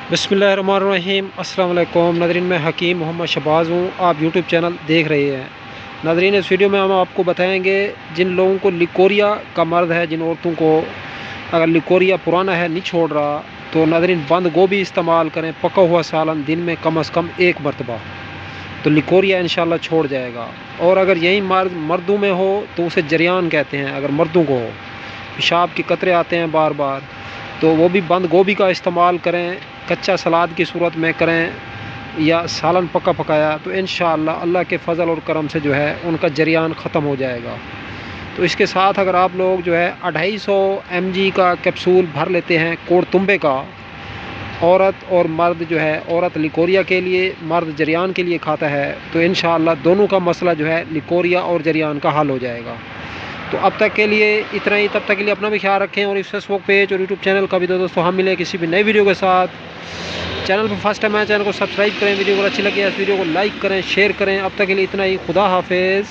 बिस्मिल्लाहिर्रहमानिर्रहीम। अस्सलाम वालेकुम नाज़रीन, मैं हकीम मोहम्मद शहबाज़ हूँ। आप यूट्यूब चैनल देख रहे हैं। नाज़रीन, इस वीडियो में हम आपको बताएंगे जिन लोगों को लिकोरिया का मर्ज़ है, जिन औरतों को अगर लिकोरिया पुराना है नहीं छोड़ रहा, तो नाज़रीन बंद गोभी इस्तेमाल करें, पका हुआ सालन दिन में कम से कम 1 मरतबा, तो लिकोरिया इंशाल्लाह छोड़ जाएगा। और अगर यही मर्दों में हो तो उसे जरियान कहते हैं। अगर मर्दों को हो, पेशाब के कतरे आते हैं बार बार, तो वो भी बंद गोभी का इस्तेमाल करें, कच्चा सलाद की सूरत में करें या सालन पका पकाया, तो इंशाअल्लाह अल्लाह के फ़ज़ल और करम से जो है उनका जरियान ख़त्म हो जाएगा। तो इसके साथ अगर आप लोग जो है 250 mg का कैप्सूल भर लेते हैं कोड़तुंबे का, औरत और मर्द जो है, औरत लिकोरिया के लिए, मर्द जरियान के लिए खाता है, तो इंशाअल्लाह दोनों का मसला जो है लिकोरिया और जरियान का हल हो जाएगा। तो अब तक के लिए इतना ही। तब तक के लिए अपना भी ख्याल रखें और इस फेसबुक पेज और यूट्यूब चैनल का भी दोस्तों हम मिले किसी भी नई वीडियो के साथ। चैनल पर फर्स्ट टाइम आए, चैनल को सब्सक्राइब करें, वीडियो को अच्छी लगे इस वीडियो को लाइक करें, शेयर करें। अब तक के लिए इतना ही। खुदा हाफिज़।